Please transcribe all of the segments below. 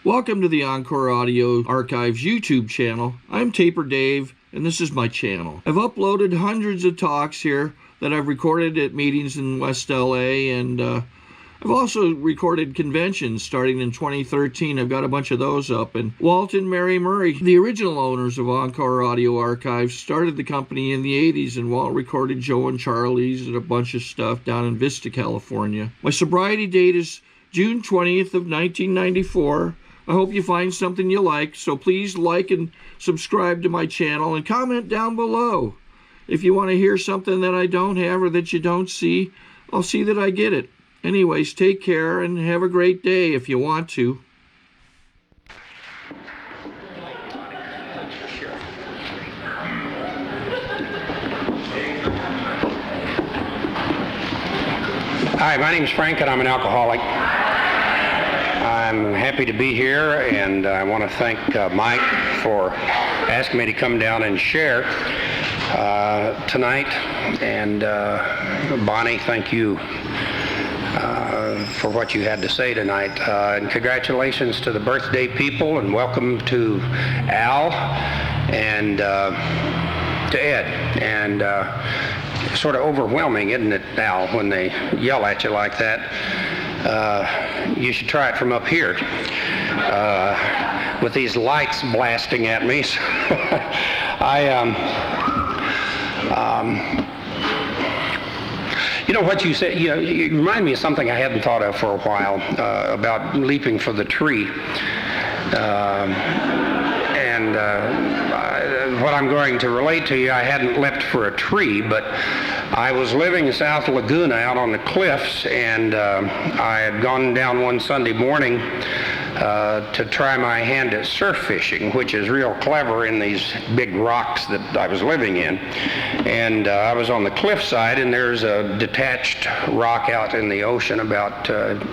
Welcome to the Encore Audio Archives YouTube channel. I'm Taper Dave, and this is my channel. I've uploaded hundreds of talks here that I've recorded at meetings in West LA, and I've also recorded conventions starting in 2013. I've got a bunch of those up. And Walt and Mary Murray, the original owners of Encore Audio Archives, started the company in the 80s, and Walt recorded Joe and Charlie's and a bunch of stuff down in Vista, California. My sobriety date is June 20th of 1994. I hope you find something you like, so please like and subscribe to my channel and comment down below. If you want to hear something that I don't have or that you don't see, I'll see that I get it. Anyways, take care and have a great day if you want to. Hi, my name is Frank and I'm an alcoholic. I'm happy to be here, and I want to thank Mike for asking me to come down and share tonight, and Bonnie, thank you for what you had to say tonight, and congratulations to the birthday people, and welcome to Al and to Ed, and sort of overwhelming, isn't it, Al, when they yell at you like that? You should try it from up here with these lights blasting at me. So you know what you said, you remind me of something I hadn't thought of for a while, about leaping for the tree. What I'm going to relate to you, I hadn't leapt for a tree, but I was living in South Laguna out on the cliffs, and I had gone down one Sunday morning to try my hand at surf fishing, which is real clever in these big rocks that I was living in. And I was on the cliffside, and there's a detached rock out in the ocean about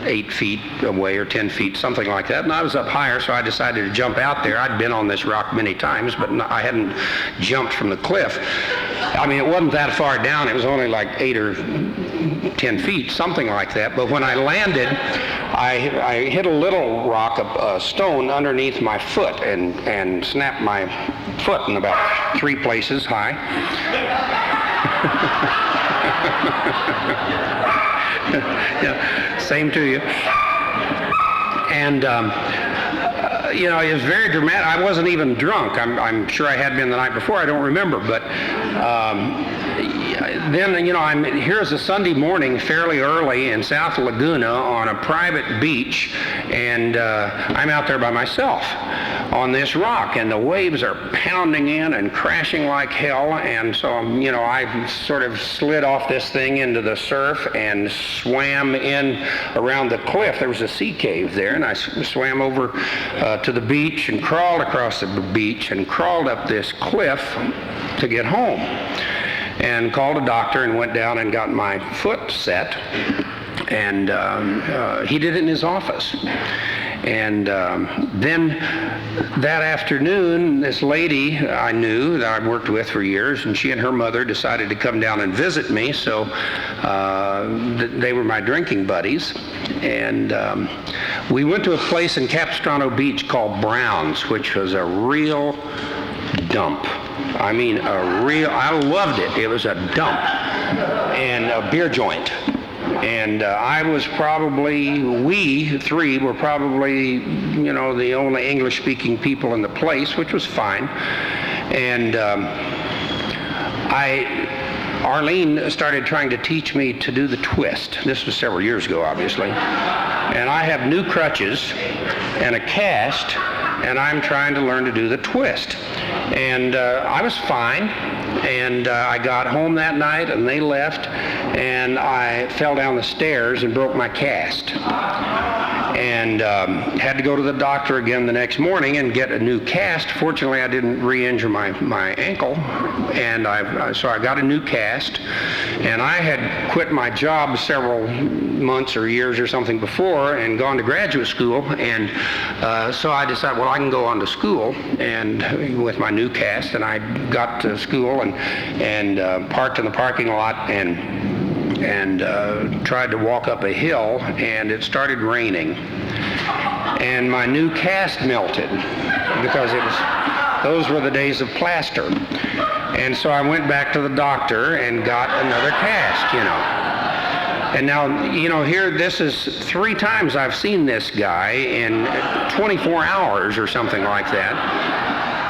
8 feet away or 10 feet, something like that. And I was up higher, so I decided to jump out there. I'd been on this rock many times, but I hadn't jumped from the cliff. I mean, it wasn't that far down. It was only like 8 or 10 feet, something like that. But when I landed, I hit a little rock, a stone underneath my foot, and snapped my foot in about 3 places high. Yeah, same to you. And you know, it was very dramatic. I wasn't even drunk. I'm sure I had been the night before. I don't remember, but then, you know, here's a Sunday morning fairly early in South Laguna on a private beach, and I'm out there by myself on this rock, and the waves are pounding in and crashing like hell, and so, you know, I sort of slid off this thing into the surf and swam in around the cliff. There was a sea cave there, and I swam over to the beach and crawled across the beach and crawled up this cliff to get home, and called a doctor and went down and got my foot set, and he did it in his office. And then that afternoon, this lady I knew that I'd worked with for years, and she and her mother decided to come down and visit me, so they were my drinking buddies. And we went to a place in Capistrano Beach called Brown's, which was a real dump. I mean, I loved it. It was a dump and a beer joint. And we three were probably, you know, the only English-speaking people in the place, which was fine. And Arlene started trying to teach me to do the twist. This was several years ago, obviously. And I have new crutches and a cast, and I'm trying to learn to do the twist. And I was fine, and I got home that night, and they left, and I fell down the stairs and broke my cast. And had to go to the doctor again the next morning and get a new cast. Fortunately, I didn't re-injure my ankle, and so I got a new cast. And I had quit my job several months or years or something before and gone to graduate school, and so I decided, well, I can go on to school and with my new cast, and I got to school and parked in the parking lot and tried to walk up a hill, and it started raining. and my new cast melted because those were the days of plaster. And so I went back to the doctor and got another cast, And now, here, this is 3 times I've seen this guy in 24 hours or something like that.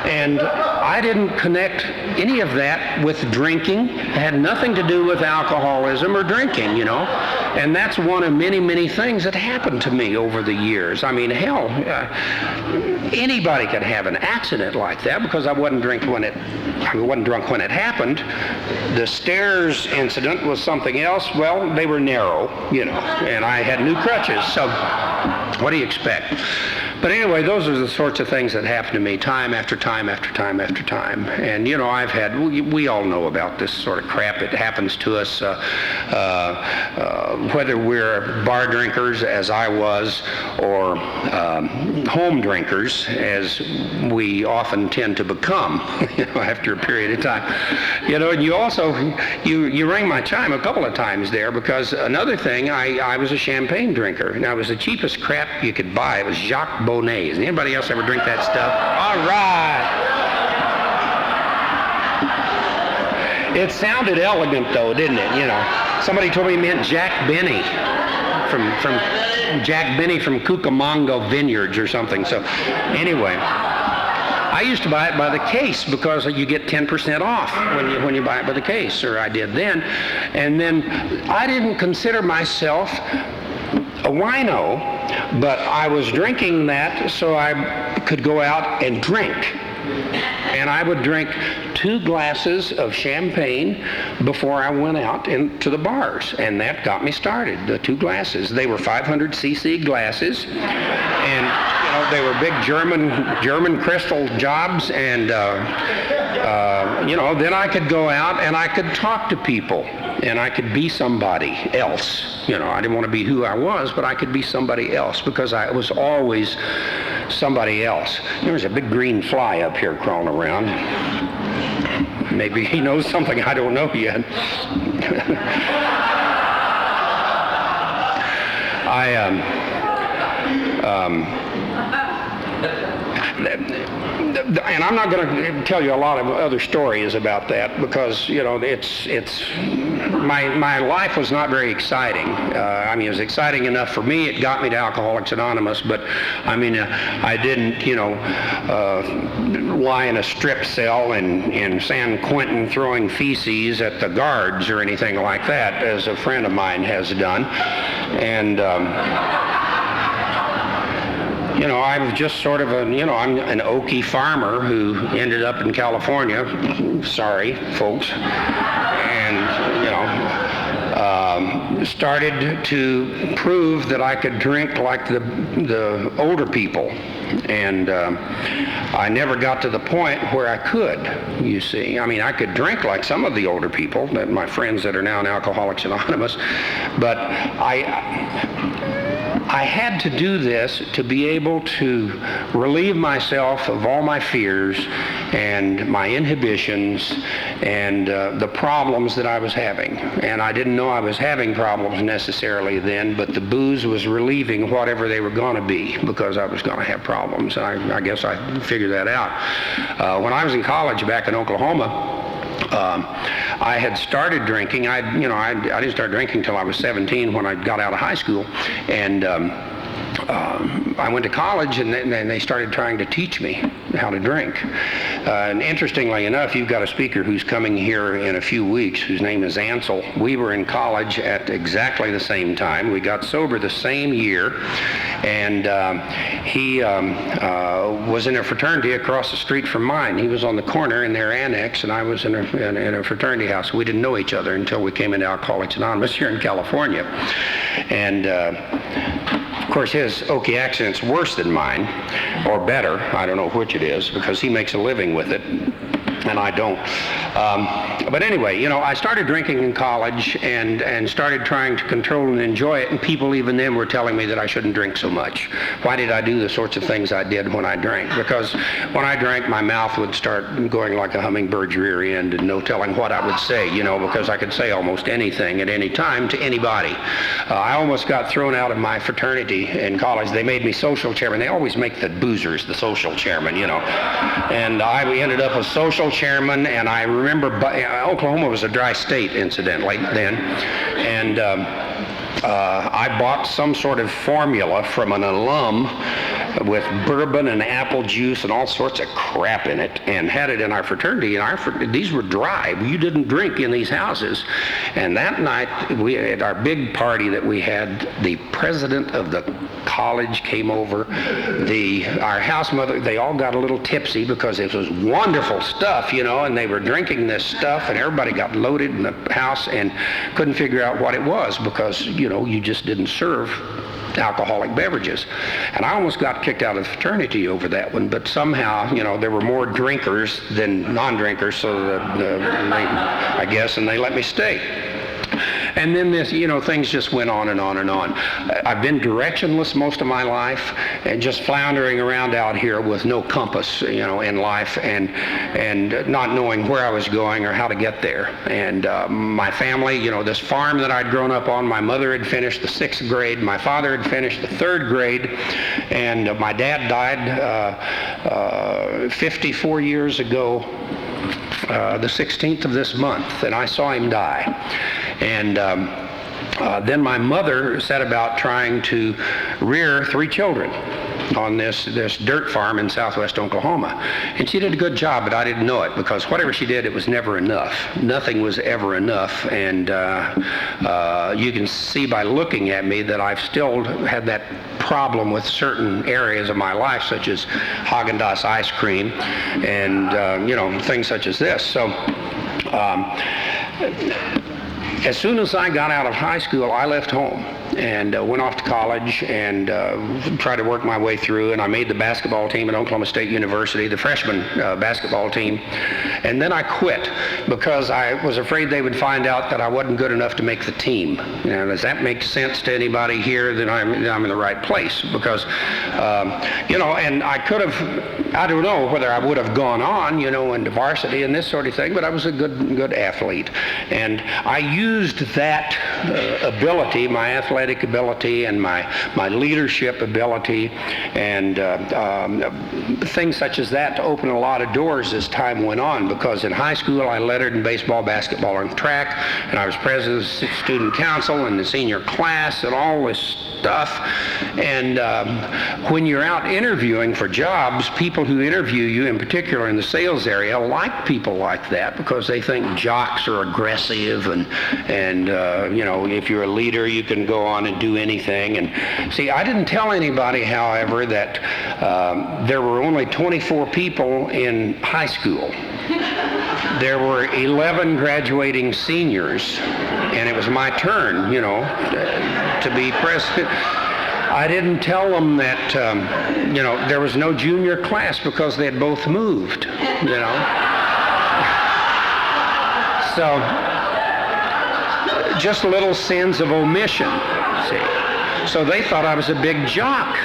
And I didn't connect any of that with drinking. It had nothing to do with alcoholism or drinking, And that's one of many, many things that happened to me over the years. I mean, hell, anybody could have an accident like that because I wasn't drunk when it happened. The stairs incident was something else. Well, they were narrow, and I had new crutches. So what do you expect? But anyway, those are the sorts of things that happen to me time after time after time after time. And, we all know about this sort of crap. It happens to us, whether we're bar drinkers, as I was, or home drinkers, as we often tend to become, after a period of time. And you also, you rang my chime a couple of times there, because another thing, I was a champagne drinker. Now, it was the cheapest crap you could buy. It was Jacques Bonnet's. Anybody else ever drink that stuff? All right. It sounded elegant, though, didn't it? Somebody told me it meant Jack Benny from Jack Benny from Cucamonga Vineyards or something. So anyway, I used to buy it by the case because you get 10% off when you buy it by the case, or I did then. And then I didn't consider myself a wino, but I was drinking that so I could go out and drink. And I would drink 2 glasses of champagne before I went out into the bars. And that got me started, the 2 glasses. They were 500 cc glasses. And they were big German crystal jobs. And, then I could go out and I could talk to people. And I could be somebody else. I didn't want to be who I was, but I could be somebody else because I was always somebody else. There's a big green fly up here crawling around. Maybe he knows something I don't know yet. And I'm not going to tell you a lot of other stories about that because, it's my life was not very exciting. It was exciting enough for me. It got me to Alcoholics Anonymous, but I didn't, lie in a strip cell in San Quentin throwing feces at the guards or anything like that, as a friend of mine has done. And I was just sort of I'm an Okie farmer who ended up in California. Sorry, folks. And, started to prove that I could drink like the older people. And I never got to the point where I could, you see. I could drink like some of the older people, my friends that are now in Alcoholics Anonymous, but I had to do this to be able to relieve myself of all my fears and my inhibitions and the problems that I was having. And I didn't know I was having problems necessarily then, but the booze was relieving whatever they were going to be because I was going to have problems. I guess I figured that out. When I was in college back in Oklahoma, I had started drinking. I didn't start drinking until I was 17 when I got out of high school, and I went to college, and they started trying to teach me how to drink. And interestingly enough, you've got a speaker who's coming here in a few weeks, whose name is Ansel. We were in college at exactly the same time. We got sober the same year, and he was in a fraternity across the street from mine. He was on the corner in their annex, and I was in a fraternity house. We didn't know each other until we came into Alcoholics Anonymous here in California. And of course, his Okie accent's worse than mine, or better. I don't know which it is, because he makes a living with it. and I don't. But anyway, you know, I started drinking in college and started trying to control and enjoy it, and people even then were telling me that I shouldn't drink so much. Why did I do the sorts of things I did when I drank? Because when I drank, my mouth would start going like a hummingbird's rear end, and no telling what I would say, you know, because I could say almost anything at any time to anybody. I almost got thrown out of my fraternity in college. They made me social chairman. They always make the boozers the social chairman, you know. And I ended up as social chairman, and I remember Oklahoma was a dry state, incidentally, then. And I bought some sort of formula from an alum with bourbon and apple juice and all sorts of crap in it, and had it in our fraternity. And these were dry. You didn't drink in these houses. And that night, at our big party that we had, the president of the college came over. Our house mother, they all got a little tipsy because it was wonderful stuff, you know, and they were drinking this stuff, and everybody got loaded in the house and couldn't figure out what it was because, you know, you just didn't serve alcoholic beverages. And I almost got kicked out of the fraternity over that one, but somehow, you know, there were more drinkers than non-drinkers, so I guess, and they let me stay. And then this, you know, things just went on and on and on. I've been directionless most of my life and just floundering around out here with no compass, you know, in life, and not knowing where I was going or how to get there. And my family, you know, this farm that I'd grown up on, my mother had finished the 6th grade, my father had finished the 3rd grade, and my dad died 54 years ago, the 16th of this month, and I saw him die. And then my mother set about trying to rear 3 children on this dirt farm in southwest Oklahoma. And she did a good job, but I didn't know it, because whatever she did, it was never enough. Nothing was ever enough. And you can see by looking at me that I've still had that problem with certain areas of my life, such as Haagen-Dazs ice cream and you know, things such as this. So as soon as I got out of high school, I left home and went off to college and tried to work my way through, and I made the basketball team at Oklahoma State University, the freshman basketball team. And then I quit because I was afraid they would find out that I wasn't good enough to make the team. You know, does that make sense to anybody here? That I'm in the right place, because you know, and I could have, I don't know whether I would have gone on, you know, into varsity and this sort of thing, but I was a good athlete, and I used that ability, my athletic ability and my leadership ability and things such as that, to open a lot of doors as time went on, because in high school I lettered in baseball, basketball, and track, and I was president of the student council and the senior class and all this stuff. And when you're out interviewing for jobs, people who interview you, in particular in the sales area, like people like that because they think jocks are aggressive and you know, if you're a leader you can go on and do anything. And see, I didn't tell anybody, however, that there were only 24 people in high school. There were 11 graduating seniors, and it was my turn, you know, to be president. I didn't tell them that, you know, there was no junior class because they had both moved, you know. So, just little sins of omission, see. So they thought I was a big jock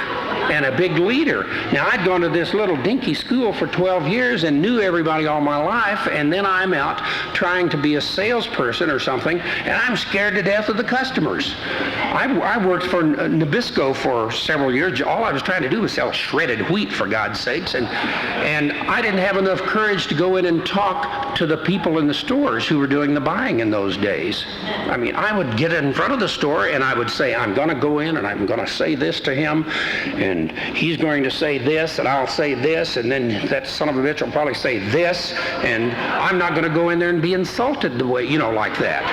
and a big leader. Now, I'd gone to this little dinky school for 12 years and knew everybody all my life, and then I'm out trying to be a salesperson or something, and I'm scared to death of the customers. I worked for Nabisco for several years. All I was trying to do was sell shredded wheat, for God's sakes, and I didn't have enough courage to go in and talk to the people in the stores who were doing the buying in those days. I mean, I would get in front of the store and I would say, I'm going to go in and I'm going to say this to him, and he's going to say this, and I'll say this, and then that son of a bitch will probably say this, and I'm not going to go in there and be insulted the way, you know, like that.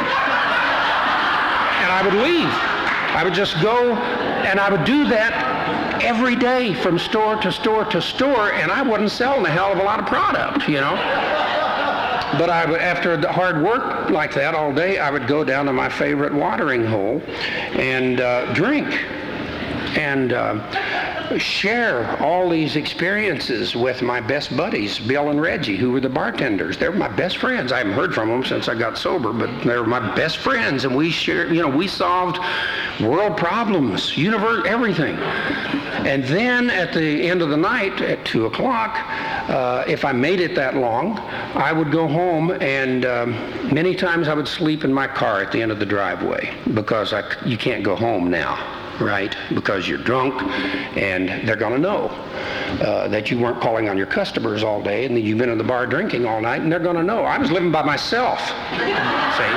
And I would leave. I would just go, and I would do that every day from store to store to store, and I wasn't selling a hell of a lot of product, you know. But I would, after the hard work like that all day, I would go down to my favorite watering hole and drink. And share all these experiences with my best buddies, Bill and Reggie, who were the bartenders. They were my best friends. I haven't heard from them since I got sober, but they were my best friends, and we shared, we solved world problems, universe, everything. And then at the end of the night at 2 o'clock, if I made it that long, I would go home, and many times I would sleep in my car at the end of the driveway, because you can't go home now, right? Because you're drunk, and they're going to know that you weren't calling on your customers all day, and that you've been in the bar drinking all night, and they're going to know. I was living by myself, see?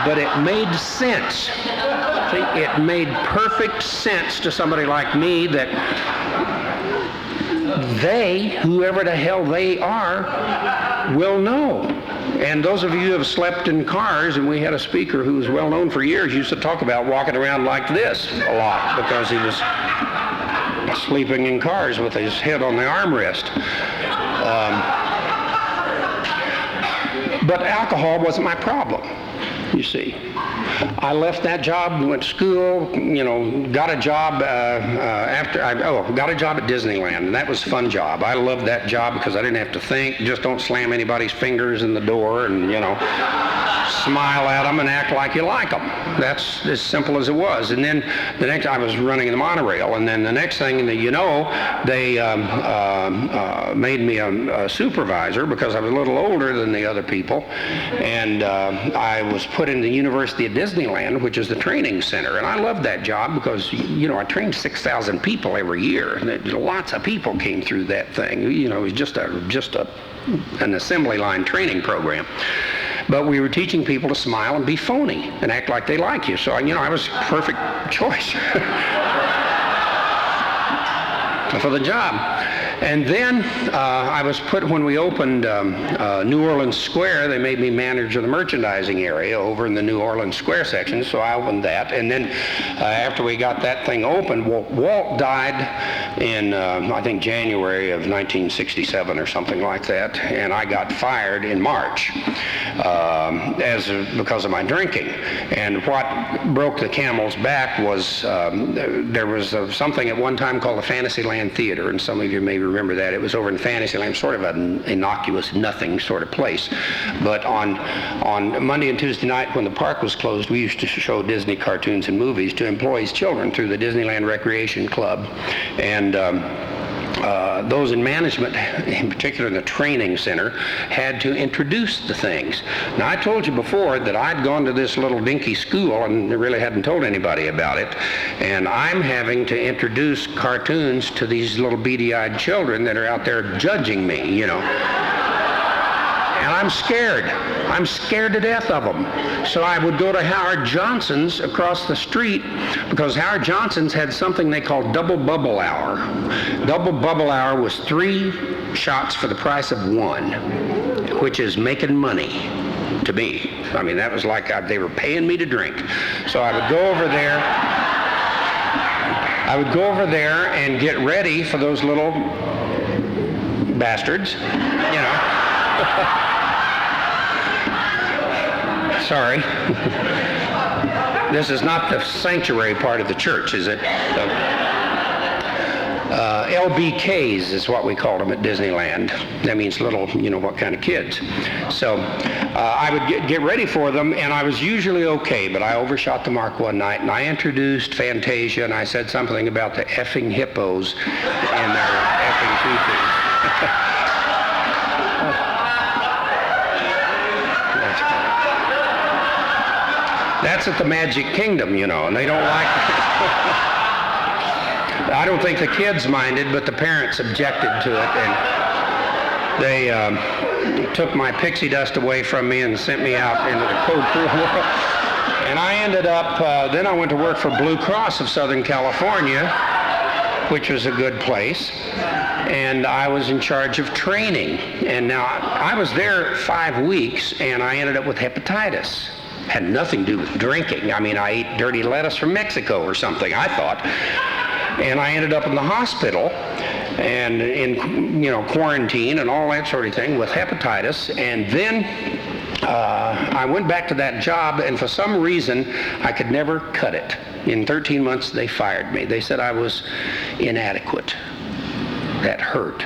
But it made sense. See, it made perfect sense to somebody like me that they, whoever the hell they are, will know. And those of you who have slept in cars, and we had a speaker who was well known for years, used to talk about walking around like this a lot because he was sleeping in cars with his head on the armrest. But alcohol wasn't my problem, you see. I left that job, went to school, got a job got a job at Disneyland, and that was a fun job. I loved that job because I didn't have to think, just don't slam anybody's fingers in the door and, smile at them and act like you like them. That's as simple as it was. And then the next, I was running the monorail, and then the next thing that they made me a supervisor because I was a little older than the other people, and I was put in the University of Disneyland, which is the training center, and I loved that job because I trained 6,000 people every year, and lots of people came through that thing. It was just an assembly line training program. But we were teaching people to smile and be phony and act like they like you. So, I was a perfect choice for the job. And then I was put, when we opened New Orleans Square, they made me manager of the merchandising area over in the New Orleans Square section, so I opened that. And then after we got that thing open, Walt died in, I think, January of 1967 or something like that, and I got fired in March because of my drinking. And what broke the camel's back was there was something at one time called the Fantasyland Theater, and some of you may remember that. It was over in Fantasyland, sort of an innocuous nothing sort of place. But on Monday and Tuesday night when the park was closed, we used to show Disney cartoons and movies to employees' children through the Disneyland Recreation Club. And those in management, in particular in the training center, had to introduce the things. Now, I told you before that I'd gone to this little dinky school and really hadn't told anybody about it, and I'm having to introduce cartoons to these little beady-eyed children that are out there judging me, And I'm scared. I'm scared to death of them. So I would go to Howard Johnson's across the street, because Howard Johnson's had something they called double bubble hour. Double bubble hour was 3 shots for the price of 1, which is making money to me. I mean, that was like they were paying me to drink. So I would go over there. I would go over there and get ready for those little bastards, Sorry. This is not the sanctuary part of the church, is it? LBKs is what we called them at Disneyland. That means little, what kind of kids. So I would get ready for them, and I was usually okay, but I overshot the mark one night, and I introduced Fantasia, and I said something about the effing hippos and their effing tutus. That's at the Magic Kingdom, and they don't like it. I don't think the kids minded, but the parents objected to it, and they took my pixie dust away from me and sent me out into the cold, cruel world. And I ended up, then I went to work for Blue Cross of Southern California, which was a good place, and I was in charge of training. And now I was there 5 weeks, and I ended up with hepatitis. Had nothing to do with drinking. I mean, I ate dirty lettuce from Mexico or something, I thought. And I ended up in the hospital and in, quarantine and all that sort of thing with hepatitis. And then I went back to that job, and for some reason, I could never cut it. In 13 months, they fired me. They said I was inadequate. That hurt.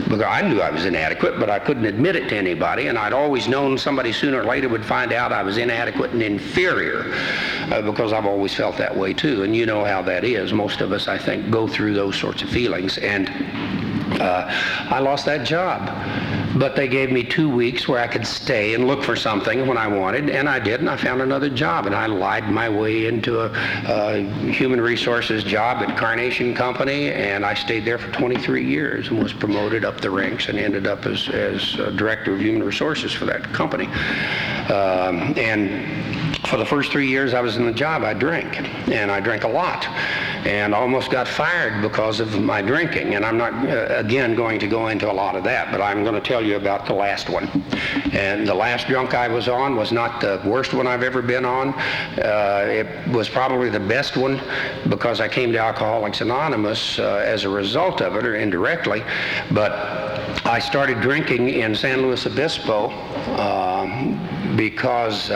Because I knew I was inadequate, but I couldn't admit it to anybody, and I'd always known somebody sooner or later would find out I was inadequate and inferior, because I've always felt that way too, and you know how that is. Most of us, I think, go through those sorts of feelings, and I lost that job. But they gave me 2 weeks where I could stay and look for something when I wanted, and I did, and I found another job, and I lied my way into a human resources job at Carnation Company, and I stayed there for 23 years and was promoted up the ranks and ended up as director of human resources for that company. And for the first 3 years I was in the job, I drank, and I drank a lot, and almost got fired because of my drinking. And I'm not, again, going to go into a lot of that, but I'm going to tell you about the last one. And the last drunk I was on was not the worst one I've ever been on. It was probably the best one, because I came to Alcoholics Anonymous as a result of it, or indirectly. But I started drinking in San Luis Obispo because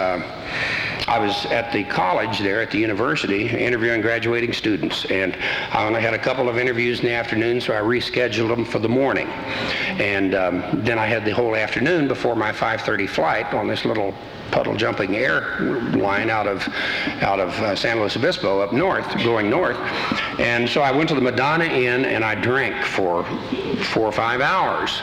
I was at the college there, at the university, interviewing graduating students, and I only had a couple of interviews in the afternoon, so I rescheduled them for the morning. And then I had the whole afternoon before my 5:30 flight on this little puddle jumping airline out of San Luis Obispo up north, going north. And so I went to the Madonna Inn and I drank for 4 or 5 hours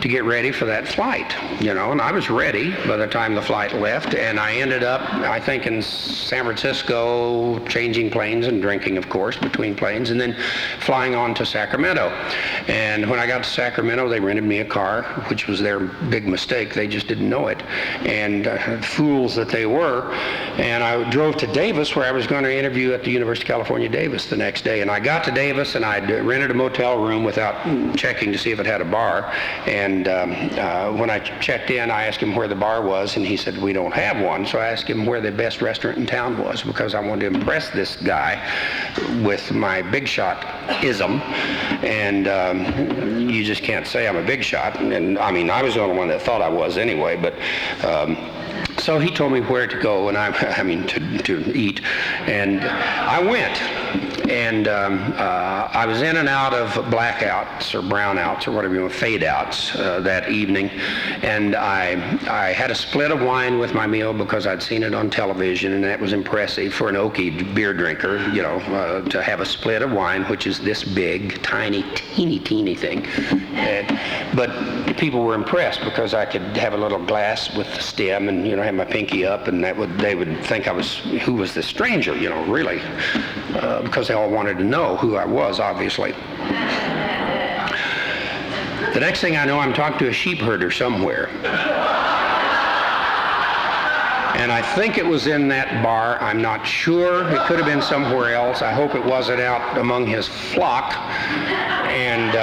to get ready for that flight, you know, and I was ready by the time the flight left, and I ended up, I think, in San Francisco, changing planes and drinking, of course, between planes, and then flying on to Sacramento. And when I got to Sacramento, they rented me a car, which was their big mistake. They just didn't know it, and fools that they were. And I drove to Davis, where I was going to interview at the University of California, Davis, the next day. And I got to Davis, and I rented a motel room without checking to see if it had a bar. And when I checked in, I asked him where the bar was, and he said, we don't have one. So I asked him where the best restaurant in town was, because I wanted to impress this guy with my big shot-ism. And you just can't say I'm a big shot. And I mean, I was the only one that thought I was anyway, but so he told me where to go, and I mean to eat, and I went. And I was in and out of blackouts or brownouts or whatever you want, fade outs that evening. And I had a split of wine with my meal because I'd seen it on television, and that was impressive for an Okie beer drinker, you know, to have a split of wine, which is this big, tiny, teeny thing. But people were impressed because I could have a little glass with the stem and, you know, have my pinky up, and they would think I was, who was this stranger, you know, really, because they all wanted to know who I was, obviously. The next thing I know, I'm talking to a sheep herder somewhere. And I think it was in that bar. I'm not sure. It could have been somewhere else. I hope it wasn't out among his flock. And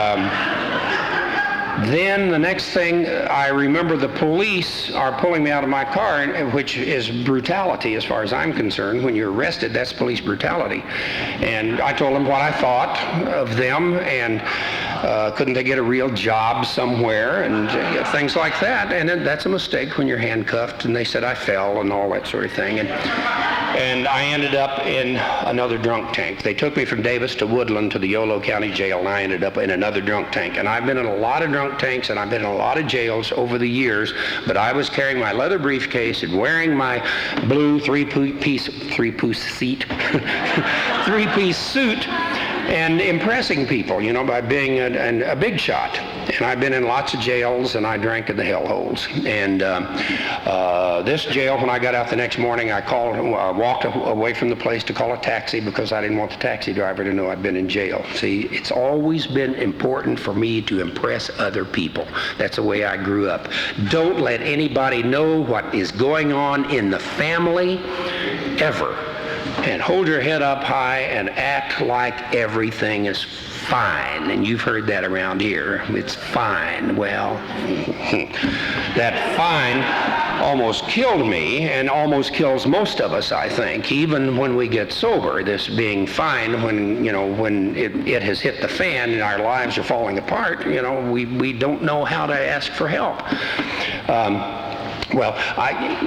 then the next thing, I remember the police are pulling me out of my car, which is brutality as far as I'm concerned. When you're arrested, that's police brutality. And I told them what I thought of them, and couldn't they get a real job somewhere, and things like that. And that's a mistake when you're handcuffed, and they said I fell and all that sort of thing. And I ended up in another drunk tank. They took me from Davis to Woodland to the Yolo County Jail, and I ended up in another drunk tank. And I've been in a lot of drunk tanks, and I've been in a lot of jails over the years, but I was carrying my leather briefcase and wearing my blue three-piece suit and impressing people, you know, by being a big shot. And I've been in lots of jails, and I drank in the hellholes. And this jail, when I got out the next morning, I walked away from the place to call a taxi because I didn't want the taxi driver to know I'd been in jail. See, it's always been important for me to impress other people. That's the way I grew up. Don't let anybody know what is going on in the family, ever. And hold your head up high and act like everything is fine. And you've heard that around here. It's fine. Well, that fine almost killed me, and almost kills most of us, I think, even when we get sober. This being fine, when, you know, when it has hit the fan and our lives are falling apart, you know, we don't know how to ask for help. Well,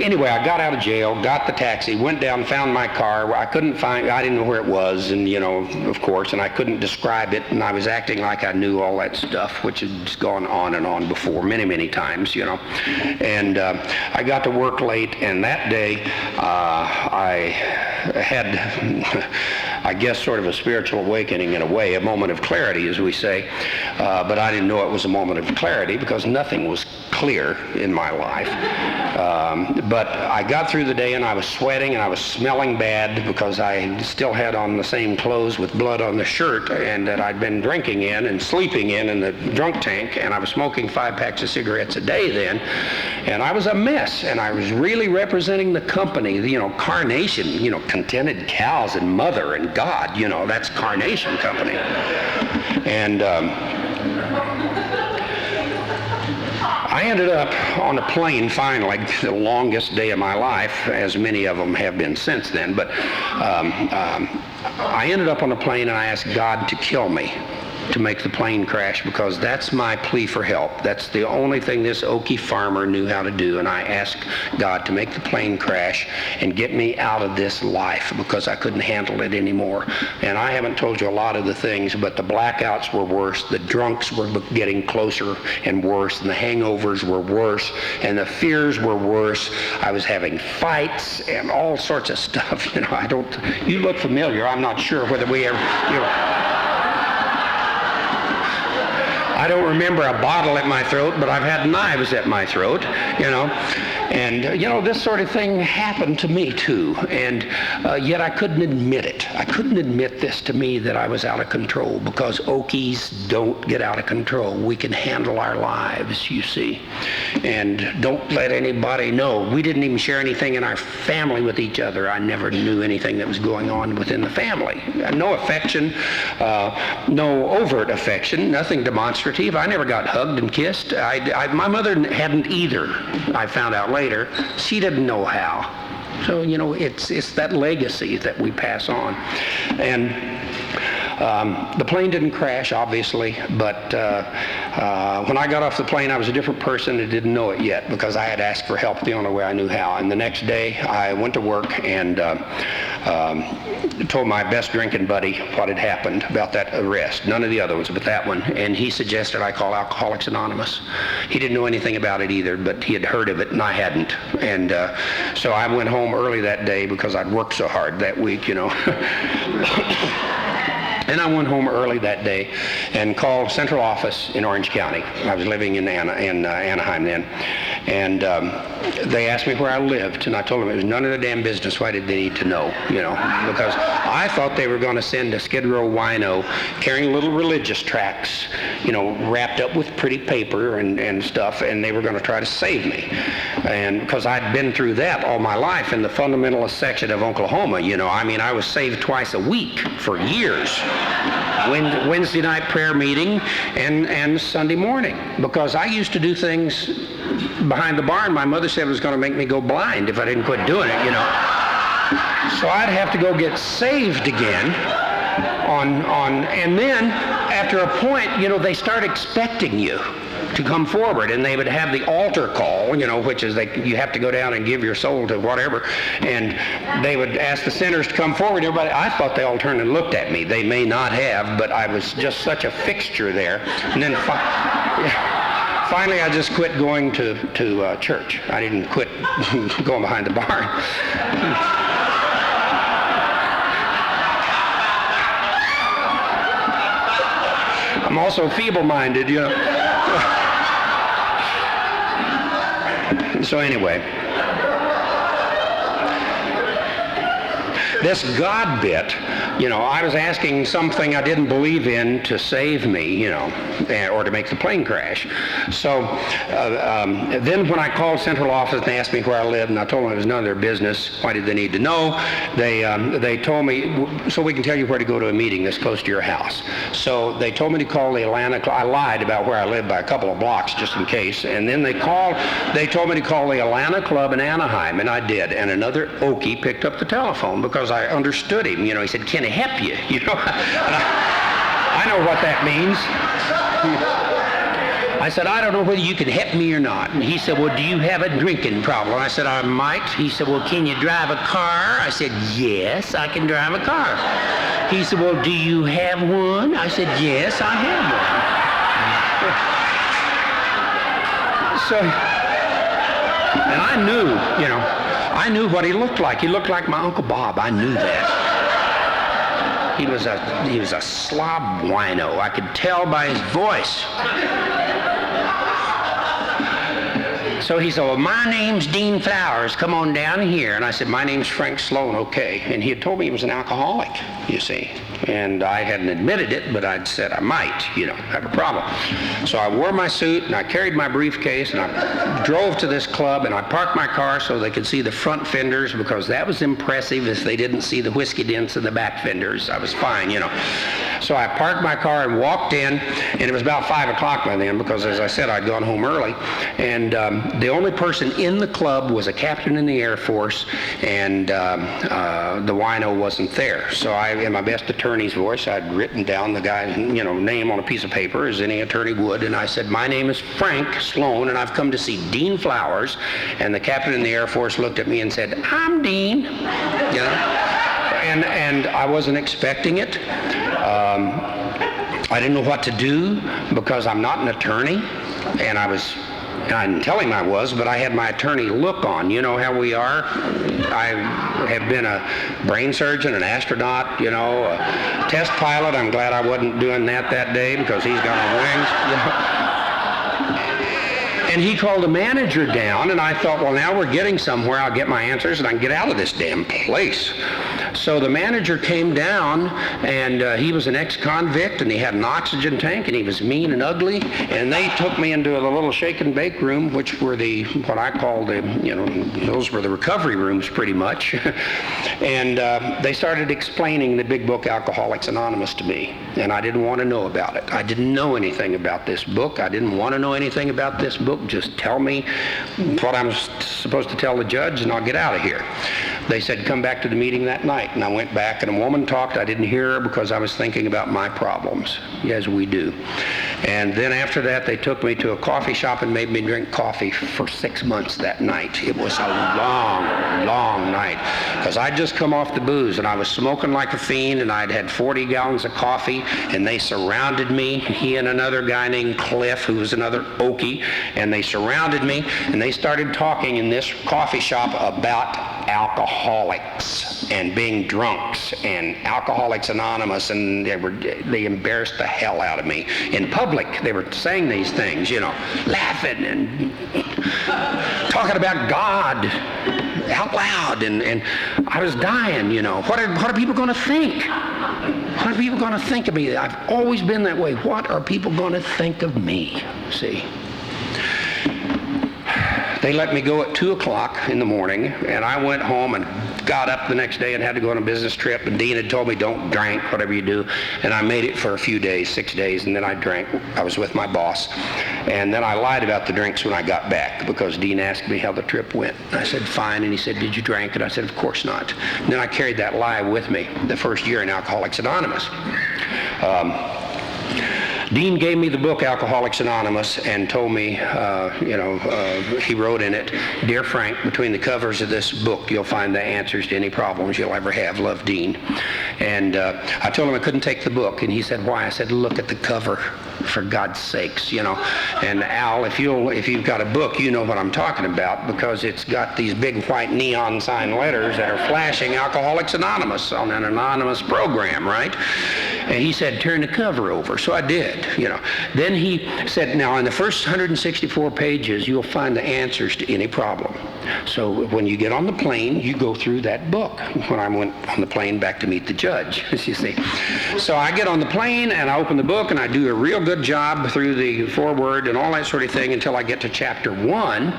anyway, I got out of jail, got the taxi, went down, found my car. I didn't know where it was, and, of course, and I couldn't describe it, and I was acting like I knew all that stuff, which had gone on and on before, many, many times, And I got to work late, and that day I had, I guess, sort of a spiritual awakening in a way, a moment of clarity, as we say, but I didn't know it was a moment of clarity because nothing was clear in my life. But I got through the day and I was sweating and I was smelling bad because I still had on the same clothes with blood on the shirt and that I'd been drinking in and sleeping in the drunk tank, and I was smoking 5 packs of cigarettes a day then, and I was a mess, and I was really representing the company, Carnation, contented cows and mother and God, that's Carnation Company. And I ended up on a plane finally, the longest day of my life, as many of them have been since then, but I ended up on a plane and I asked God to kill me, to make the plane crash, because that's my plea for help. That's the only thing this Okie farmer knew how to do, and I asked God to make the plane crash and get me out of this life because I couldn't handle it anymore. And I haven't told you a lot of the things, but the blackouts were worse, the drunks were getting closer and worse, and the hangovers were worse, and the fears were worse. I was having fights and all sorts of stuff. You look familiar. I'm not sure whether we ever, I don't remember a bottle at my throat, but I've had knives at my throat, And, this sort of thing happened to me, too. And yet I couldn't admit it. I couldn't admit this to me, that I was out of control, because Okies don't get out of control. We can handle our lives, you see. And don't let anybody know. We didn't even share anything in our family with each other. I never knew anything that was going on within the family. No affection, no overt affection, nothing demonstrative. I never got hugged and kissed. My mother hadn't either, I found out later. She didn't know how. So, it's that legacy that we pass on. And the plane didn't crash, obviously, but when I got off the plane, I was a different person and didn't know it yet, because I had asked for help the only way I knew how. And the next day, I went to work and told my best drinking buddy what had happened about that arrest. None of the other ones, but that one. And he suggested I call Alcoholics Anonymous. He didn't know anything about it either, but he had heard of it and I hadn't. And so I went home early that day because I'd worked so hard that week, And I went home early that day and called central office in Orange County. I was living in Anaheim then. And they asked me where I lived, and I told them it was none of their damn business. Why did they need to know, Because I thought they were going to send a Skid Row wino carrying little religious tracts, wrapped up with pretty paper and stuff, and they were going to try to save me. And because I'd been through that all my life in the fundamentalist section of Oklahoma, I was saved twice a week for years. Wednesday night prayer meeting and Sunday morning, because I used to do things behind the barn. My mother said it was going to make me go blind if I didn't quit doing it, So I'd have to go get saved again and then after a point, they start expecting you to come forward, and they would have the altar call, which is you have to go down and give your soul to whatever, and they would ask the sinners to come forward. I thought they all turned and looked at me. They may not have, but I was just such a fixture there. And then finally I just quit going to church. I didn't quit going behind the barn. I'm also feeble-minded, So anyway, this God bit, I was asking something I didn't believe in to save me, or to make the plane crash. So then when I called central office and they asked me where I lived, and I told them it was none of their business, why did they need to know? They told me, so we can tell you where to go to a meeting that's close to your house. So they told me to call the Atlanta Club. I lied about where I lived by a couple of blocks just in case. And then they told me to call the Atlanta Club in Anaheim, and I did. And another Okie picked up the telephone because I understood him. He said, "Can I help you?" I know what that means. I said, I don't know whether you can help me or not. And he said, well, do you have a drinking problem? I said, I might. He said, well, can you drive a car? I said, yes, I can drive a car. He said, well, do you have one? I said, yes, I have one. So, and I knew what he looked like. He looked like my Uncle Bob. I knew that. He was a slob wino. I could tell by his voice. So he said, well, my name's Dean Flowers. Come on down here. And I said, my name's Frank Sloan. Okay. And he had told me he was an alcoholic, you see. And I hadn't admitted it, but I'd said I might, have a problem. So I wore my suit, and I carried my briefcase, and I drove to this club, and I parked my car so they could see the front fenders, because that was impressive if they didn't see the whiskey dents in the back fenders. I was fine, So I parked my car and walked in, and it was about 5 o'clock by then, because as I said, I'd gone home early. And the only person in the club was a captain in the Air Force, and the wino wasn't there. So I, in my best attorney's voice, I'd written down the guy's name on a piece of paper, as any attorney would, and I said, my name is Frank Sloan, and I've come to see Dean Flowers. And the captain in the Air Force looked at me and said, I'm Dean. And I wasn't expecting it. I didn't know what to do, because I'm not an attorney, and I didn't tell him I was, but I had my attorney look on. You know how we are. I have been a brain surgeon, an astronaut, a test pilot. I'm glad I wasn't doing that day, because he's got on wings. And he called the manager down, and I thought, well, now we're getting somewhere. I'll get my answers, and I can get out of this damn place. So the manager came down, and he was an ex-convict, and he had an oxygen tank, and he was mean and ugly. And they took me into a little shake and bake room, which were what I call those were the recovery rooms pretty much. And they started explaining the big book Alcoholics Anonymous to me, and I didn't want to know about it. I didn't know anything about this book. I didn't want to know anything about this book. Just tell me what I'm supposed to tell the judge, and I'll get out of here. They said, come back to the meeting that night. And I went back, and a woman talked. I didn't hear her, because I was thinking about my problems, as we do. And then after that, they took me to a coffee shop and made me drink coffee for 6 months that night. It was a long, long night, because I'd just come off the booze, and I was smoking like a fiend, and I'd had 40 gallons of coffee, and they surrounded me, he and another guy named Cliff, who was another Okie, and they surrounded me, and they started talking in this coffee shop about alcoholics and being drunks and Alcoholics Anonymous, and they embarrassed the hell out of me in public. They were saying these things, laughing and talking about God out loud, and I was dying. What are people going to think? What are people going to think of me? I've always been that way. What are people going to think of me? See? They let me go at 2 o'clock in the morning, and I went home and got up the next day and had to go on a business trip, and Dean had told me, don't drink, whatever you do, and I made it for a few days, 6 days, and then I drank. I was with my boss, and then I lied about the drinks when I got back, because Dean asked me how the trip went. I said, fine, and he said, did you drink? And I said, of course not. And then I carried that lie with me the first year in Alcoholics Anonymous. Dean gave me the book Alcoholics Anonymous and told me, he wrote in it, Dear Frank, between the covers of this book, you'll find the answers to any problems you'll ever have. Love, Dean. And I told him I couldn't take the book, and he said, why? I said, look at the cover, for God's sakes, And Al, if you've got a book, you know what I'm talking about, because it's got these big white neon sign letters that are flashing Alcoholics Anonymous on an anonymous program, right? And he said, turn the cover over. So I did. Then he said, now in the first 164 pages, you'll find the answers to any problem. So when you get on the plane, you go through that book. When I went on the plane back to meet the judge, you see. So I get on the plane, and I open the book, and I do a real good job through the foreword and all that sort of thing until I get to chapter 1.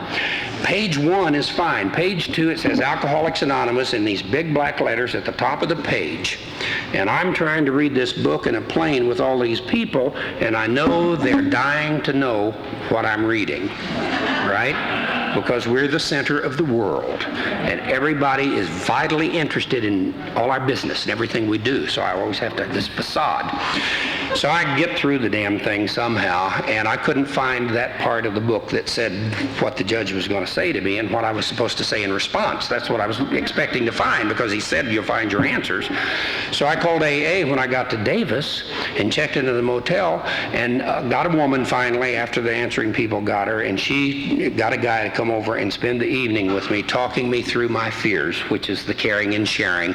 Page 1 is fine. Page 2, it says Alcoholics Anonymous in these big black letters at the top of the page. And I'm trying to read this book in a plane with all these people, and I know they're dying to know what I'm reading, right? Because we're the center of the world, and everybody is vitally interested in all our business and everything we do. So I always have to have this facade. So I get through the damn thing somehow, and I couldn't find that part of the book that said what the judge was going to say to me and what I was supposed to say in response. That's what I was expecting to find, because he said you'll find your answers. So I called AA when I got to Davis and checked into the motel, and got a woman finally after the answering people got her, and she got a guy to come over and spend the evening with me, talking me through my fears, which is the caring and sharing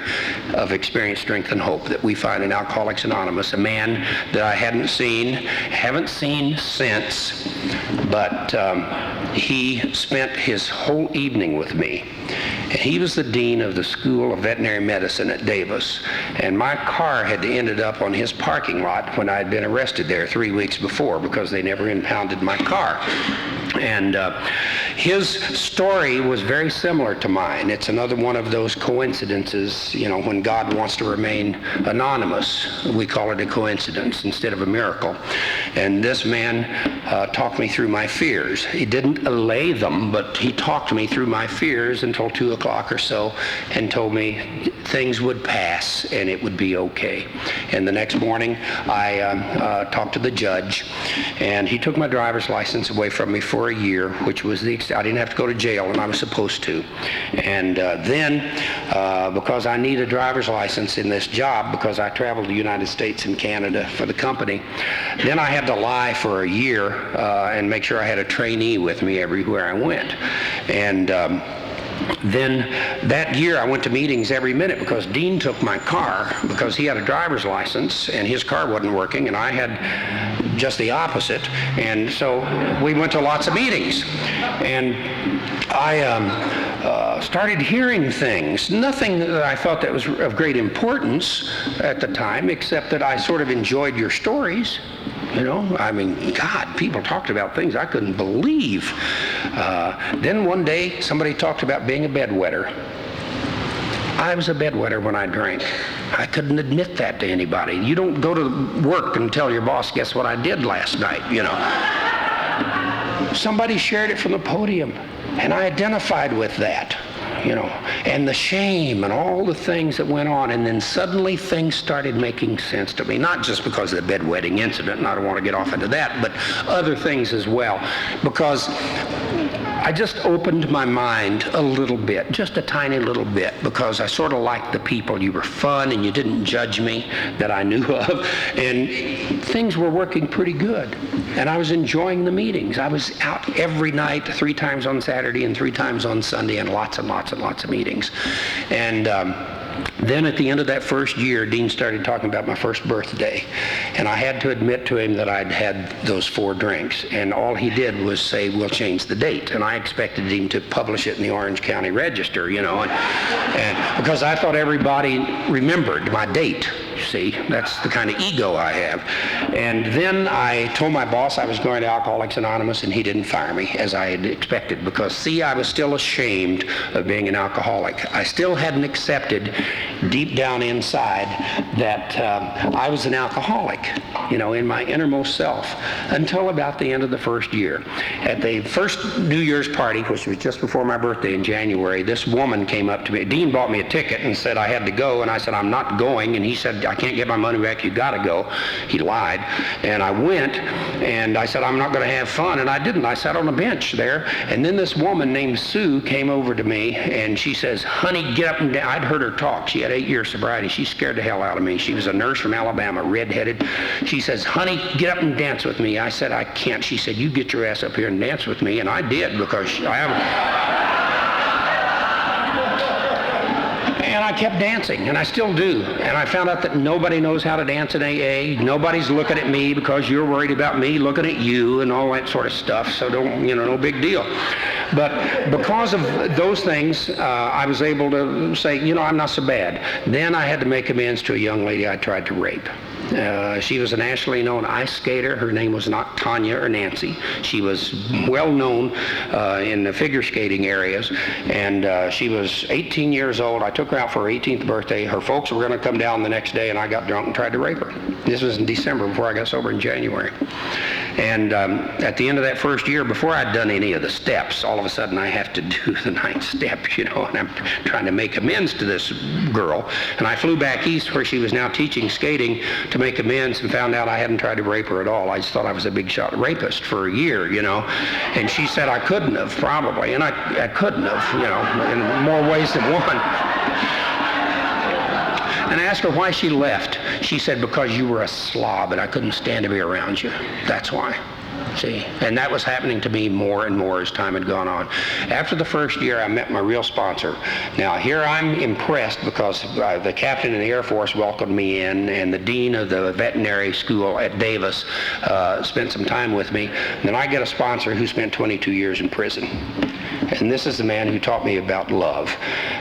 of experience, strength, and hope that we find in Alcoholics Anonymous. A man that I haven't seen since, but he spent his whole evening with me. And he was the dean of the School of Veterinary Medicine at Davis, and my car had ended up on his parking lot when I had been arrested there 3 weeks before, because they never impounded my car. And his story was very similar to mine. It's another one of those coincidences, you know, when God wants to remain anonymous. We call it a coincidence instead of a miracle. And this man talked me through my fears. He didn't allay them, but he talked me through my fears until 2 o'clock or so, and told me things would pass and it would be okay. And the next morning I talked to the judge, and he took my driver's license away from me for a year, which was I didn't have to go to jail, and I was supposed to. And then because I need a driver's license in this job, because I traveled the United States and Canada for the company, then I had to lie for a year and make sure I had a trainee with me everywhere I went. And then that year I went to meetings every minute, because Dean took my car because he had a driver's license and his car wasn't working, and I had just the opposite. And so we went to lots of meetings, and I started hearing things. Nothing that I thought that was of great importance at the time, except that I sort of enjoyed your stories. You know, I mean, God, people talked about things I couldn't believe. Then one day, somebody talked about being a bedwetter. I was a bedwetter when I drank. I couldn't admit that to anybody. You don't go to work and tell your boss, guess what I did last night, you know. Somebody shared it from the podium, and I identified with that. You know, and the shame and all the things that went on, and then suddenly things started making sense to me, not just because of the bedwetting incident, and I don't want to get off into that, but other things as well, because I just opened my mind a little bit, just a tiny little bit, because I sort of liked the people. You were fun, and you didn't judge me that I knew of, and things were working pretty good, and I was enjoying the meetings. I was out every night, 3 times on Saturday and 3 times on Sunday, and lots and lots and lots of meetings. And then at the end of that first year, Dean started talking about my first birthday, and I had to admit to him that I'd had those 4 drinks, and all he did was say, we'll change the date, and I expected him to publish it in the Orange County Register, you know, and because I thought everybody remembered my date. See, that's the kind of ego I have. And then I told my boss I was going to Alcoholics Anonymous, and he didn't fire me as I had expected, because, see, I was still ashamed of being an alcoholic. I still hadn't accepted deep down inside that I was an alcoholic, you know, in my innermost self, until about the end of the first year. At the first New Year's party, which was just before my birthday in January, this woman came up to me. Dean bought me a ticket and said I had to go, and I said, I'm not going, and he said, I can't get my money back, you gotta go. He lied, and I went, and I said, I'm not gonna have fun, and I didn't. I sat on a bench there, and then this woman named Sue came over to me, and she says, honey, get up and down. I'd heard her talk. She had 8 years sobriety. She scared the hell out of me. She was a nurse from Alabama, redheaded. She says, honey, get up and dance with me. I said, I can't. She said, you get your ass up here and dance with me, and I did, because I am. And I kept dancing, and I still do. And I found out that nobody knows how to dance in AA. Nobody's looking at me because you're worried about me looking at you and all that sort of stuff. So don't, you know, no big deal. But because of those things, I was able to say, you know, I'm not so bad. Then I had to make amends to a young lady I tried to rape. She was a nationally known ice skater. Her name was not Tanya or Nancy. She was well known in the figure skating areas, and she was 18 years old. I took her out for her 18th birthday. Her folks were going to come down the next day, and I got drunk and tried to rape her. This was in December, before I got sober in January. And at the end of that first year, before I'd done any of the steps, all of a sudden I have to do the 9th step, and I'm trying to make amends to this girl. And I flew back east where she was now teaching skating to make amends, and found out I hadn't tried to rape her at all. I just thought I was a big shot rapist for a year, And she said I couldn't have, probably, and I couldn't have, in more ways than one. And I asked her why she left. She said, because you were a slob and I couldn't stand to be around you. That's why. See, and that was happening to me more and more as time had gone on. After the first year, I met my real sponsor. Now, here I'm impressed because the captain in the Air Force welcomed me in, and the dean of the veterinary school at Davis spent some time with me. And then I get a sponsor who spent 22 years in prison. And this is the man who taught me about love.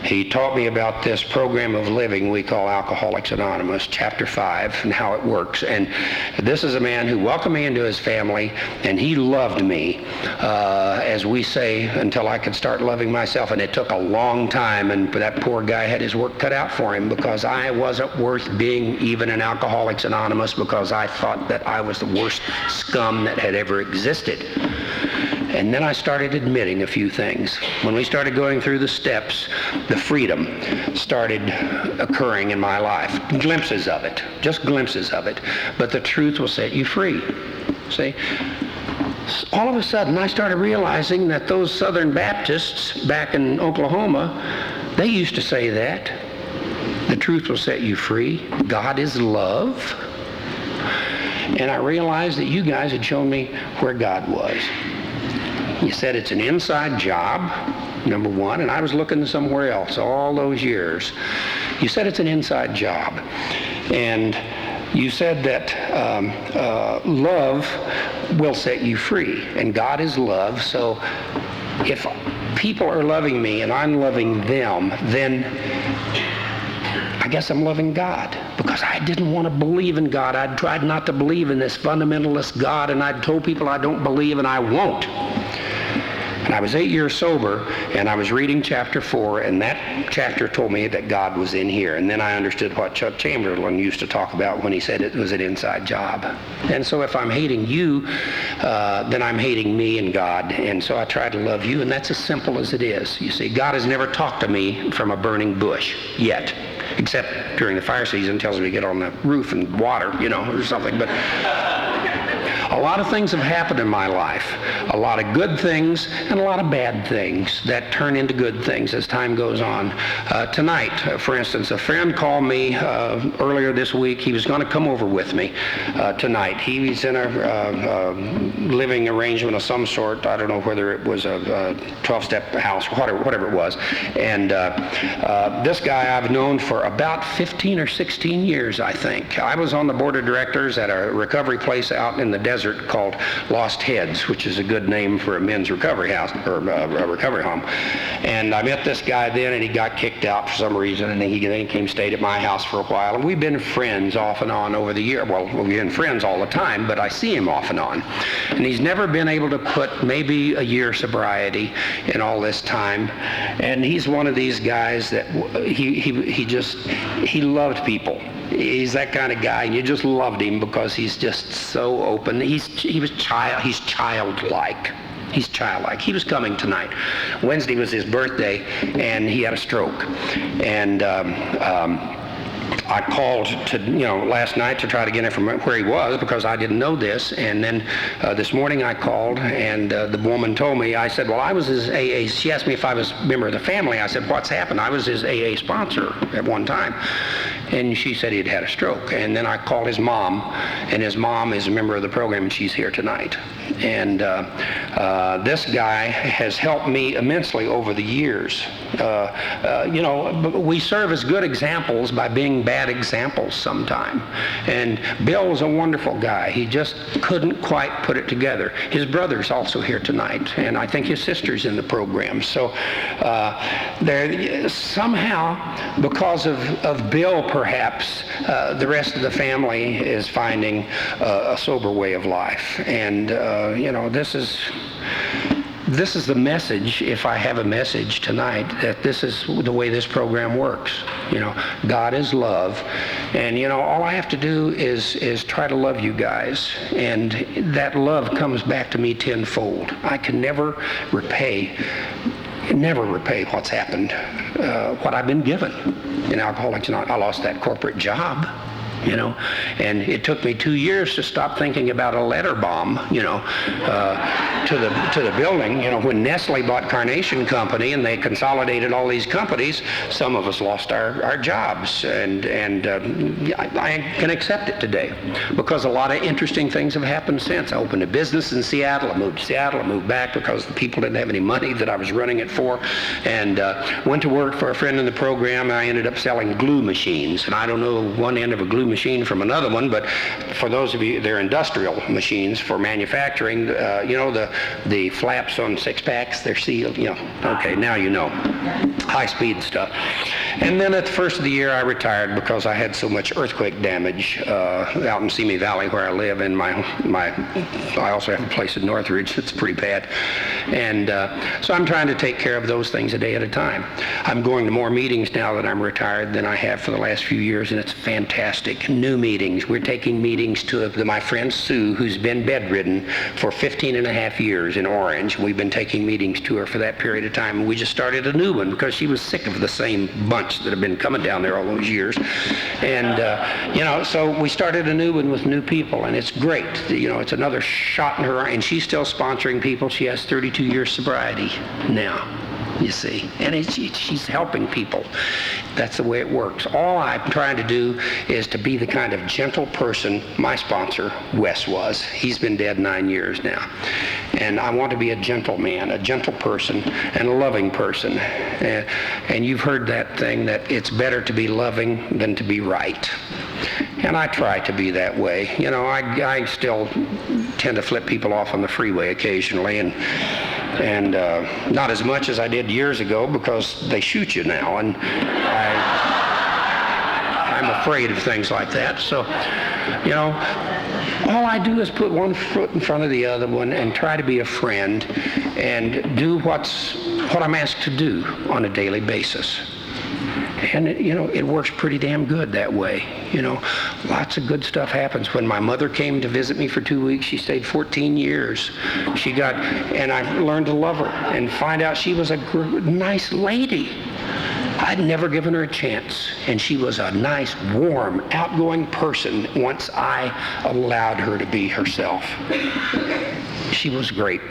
He taught me about this program of living we call Alcoholics Anonymous, Chapter 5, and how it works. And this is a man who welcomed me into his family, and he loved me, as we say, until I could start loving myself. And it took a long time, and that poor guy had his work cut out for him, because I wasn't worth being even an Alcoholics Anonymous, because I thought that I was the worst scum that had ever existed. And then I started admitting a few things. When we started going through the steps, the freedom started occurring in my life. Glimpses of it, just glimpses of it. But the truth will set you free. See? All of a sudden, I started realizing that those Southern Baptists back in Oklahoma, they used to say that. The truth will set you free. God is love. And I realized that you guys had shown me where God was. You said it's an inside job, number one, and I was looking somewhere else all those years. You said it's an inside job. And you said that love will set you free, and God is love. So if people are loving me and I'm loving them, then I guess I'm loving God, because I didn't want to believe in God. I'd tried not to believe in this fundamentalist God, and I'd told people I don't believe and I won't. And I was 8 years sober, and I was reading chapter 4, and that chapter told me that God was in here. And then I understood what Chuck Chamberlain used to talk about when he said it was an inside job. And so if I'm hating you, then I'm hating me and God. And so I try to love you, and that's as simple as it is. You see, God has never talked to me from a burning bush yet, except during the fire season, tells me to get on the roof and water, or something. But a lot of things have happened in my life, a lot of good things and a lot of bad things that turn into good things as time goes on. Tonight, for instance, a friend called me earlier this week. He was going to come over with me tonight. He's in a living arrangement of some sort. I don't know whether it was a 12-step house, whatever it was. And this guy I've known for about 15 or 16 years, I think. I was on the board of directors at a recovery place out in the desert called Lost Heads, which is a good name for a men's recovery house, or a recovery home. And I met this guy then, and he got kicked out for some reason, and then he came stayed at my house for a while, and we've been friends off and on over the year. Well, we've been friends all the time, but I see him off and on. And he's never been able to put maybe a year sobriety in all this time. And he's one of these guys that he loved people. He's that kind of guy, and you just loved him because he's just so open. He's childlike. He's childlike. He was coming tonight. Wednesday was his birthday, and he had a stroke. And I called last night to try to get him from where he was, because I didn't know this. And then this morning I called, and the woman told me. I said, well, I was his AA. She asked me if I was a member of the family. I said, what's happened? I was his AA sponsor at one time. And she said he'd had a stroke. And then I called his mom, and his mom is a member of the program, and she's here tonight. And this guy has helped me immensely over the years. We serve as good examples by being bad examples sometime. And Bill's a wonderful guy. He just couldn't quite put it together. His brother's also here tonight, and I think his sister's in the program. So there somehow, because of Bill, perhaps, the rest of the family is finding a sober way of life. And this is this is the message, if I have a message tonight, that this is the way this program works. You know, God is love, and you know, all I have to do is try to love you guys, and that love comes back to me tenfold. I can never repay what's happened, what I've been given. In Alcoholics Anonymous, I lost that corporate job, you know, and it took me 2 years to stop thinking about a letter bomb, you know, to the building. You know, when Nestle bought Carnation Company and they consolidated all these companies, some of us lost our jobs, and I can accept it today because a lot of interesting things have happened since. I opened a business in Seattle. I moved to Seattle. I moved back because the people didn't have any money that I was running it for, and went to work for a friend in the program. I ended up selling glue machines, and I don't know one end of a glue machine from another one, but for those of you, they're industrial machines for manufacturing. You know, the flaps on six-packs, they're sealed, you know. Okay, now you know. High-speed stuff. And then at the first of the year, I retired because I had so much earthquake damage out in Simi Valley where I live, and I also have a place in Northridge that's pretty bad. And so I'm trying to take care of those things a day at a time. I'm going to more meetings now that I'm retired than I have for the last few years, and it's fantastic. New meetings. We're taking meetings to my friend Sue, who's been bedridden for 15 and a half years in Orange. We've been taking meetings to her for that period of time, and we just started a new one because she was sick of the same bunch that have been coming down there all those years. And, you know, so we started a new one with new people, and it's great. You know, it's another shot in her eye, and she's still sponsoring people. She has 32 years sobriety now, you see, and she's helping people. That's the way it works. All I'm trying to do is to be the kind of gentle person my sponsor, Wes, was. He's been dead 9 years now. And I want to be a gentle man, a gentle person, and a loving person. And you've heard that thing that it's better to be loving than to be right. And I try to be that way. You know, I still tend to flip people off on the freeway occasionally, and not as much as I did years ago because they shoot you now, and I'm afraid of things like that. So, you know, all I do is put one foot in front of the other one and try to be a friend and do what I'm asked to do on a daily basis. And, you know, it works pretty damn good that way. You know, lots of good stuff happens. When my mother came to visit me for 2 weeks, she stayed 14 years. And I learned to love her and find out she was a nice lady. I'd never given her a chance. And she was a nice, warm, outgoing person once I allowed her to be herself. She was great.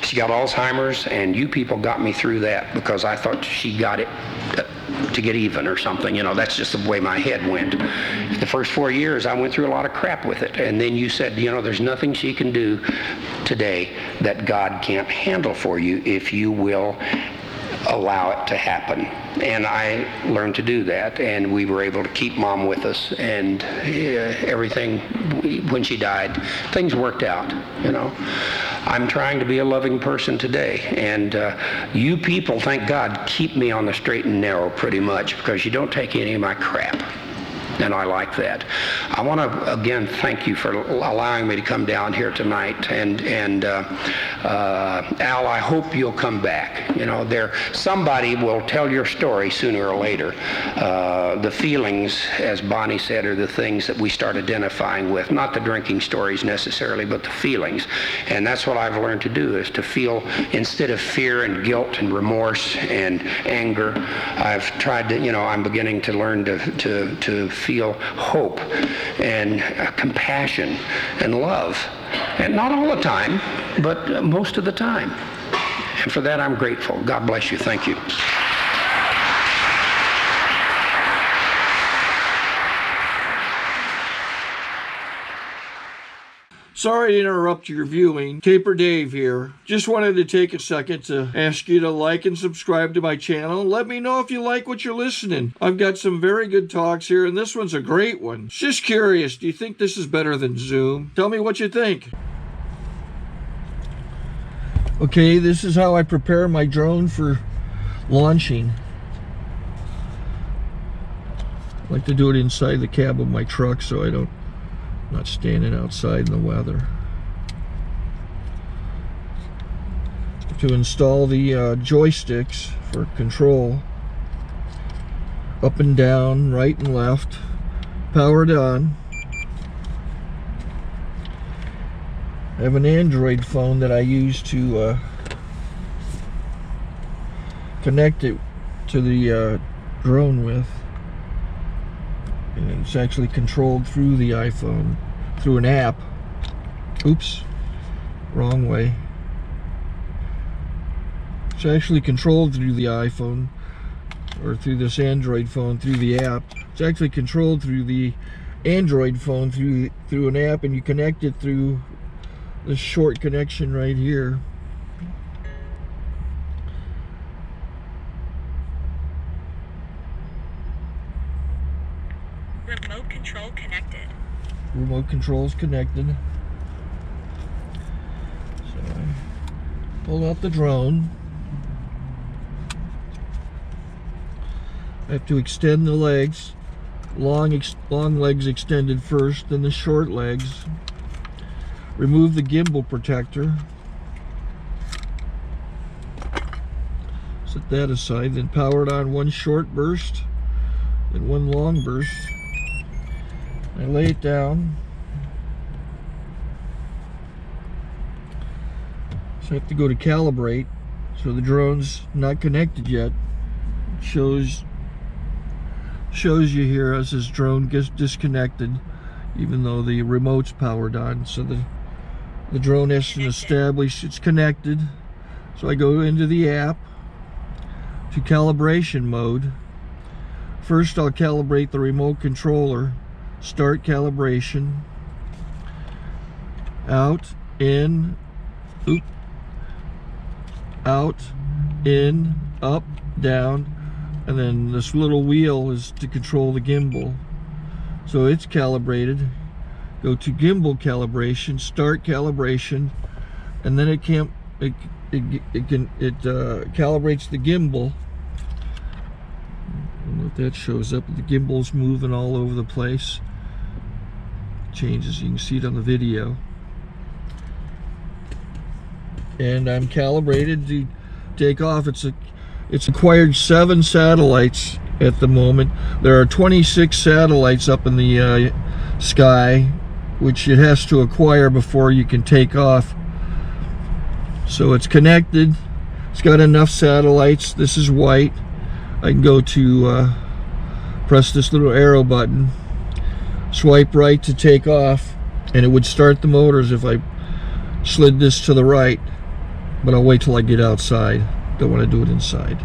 She got Alzheimer's, and you people got me through that because I thought she got it to get even or something. You know, that's just the way my head went. The first 4 years, I went through a lot of crap with it. And then you said, you know, there's nothing she can do today that God can't handle for you if you will allow it to happen. And I learned to do that, and we were able to keep Mom with us, and everything, when she died, things worked out, you know. I'm trying to be a loving person today, and you people, thank God, keep me on the straight and narrow pretty much because you don't take any of my crap. And I like that. I want to again thank you for allowing me to come down here tonight. And Al, I hope you'll come back. You know, somebody will tell your story sooner or later. The feelings, as Bonnie said, are the things that we start identifying with. Not the drinking stories necessarily, but the feelings. And that's what I've learned to do, is to feel, instead of fear and guilt and remorse and anger, I've tried to, you know, I'm beginning to learn to feel hope and compassion and love. And not all the time, but most of the time. And for that, I'm grateful. God bless you. Thank you. Sorry to interrupt your viewing. Taper Dave here. Just wanted to take a second to ask you to like and subscribe to my channel. Let me know if you like what you're listening. I've got some very good talks here, and this one's a great one. Just curious, do you think this is better than Zoom? Tell me what you think. Okay, this is how I prepare my drone for launching. I like to do it inside the cab of my truck so I'm not standing outside in the weather. to install the joysticks for control, up and down, right and left, powered on. I have an Android phone that I use to connect it to the drone with, and it's actually controlled through the iPhone, through an app. Oops, wrong way. It's actually controlled through the iPhone, or through this Android phone, through the app. It's actually controlled through the Android phone through an app, and you connect it through this short connection right here. Remote control connected. Remote control is connected. So I pull out the drone. I have to extend the legs. Long legs extended first, then the short legs. Remove the gimbal protector. Set that aside, then power it on one short burst, then one long burst. I lay it down. So I have to go to calibrate. So the drone's not connected yet. It shows you here as this drone gets disconnected, even though the remote's powered on. So the drone has to establish it's connected. So I go into the app to calibration mode. First I'll calibrate the remote controller. Start calibration. Out, in, oop, out, in, up, down, and then this little wheel is to control the gimbal. So it's calibrated. Go to gimbal calibration, start calibration, and then it calibrates the gimbal. I don't know if that shows up. The gimbal's moving all over the place. Changes, you can see it on the video. And I'm calibrated to take off. It's acquired 7 satellites at the moment. There are 26 satellites up in the sky, which it has to acquire before you can take off. So it's connected. It's got enough satellites. This is white. I can go to press this little arrow button, swipe right to take off, and it would start the motors if I slid this to the right. But I'll wait till I get outside. Don't want to do it inside.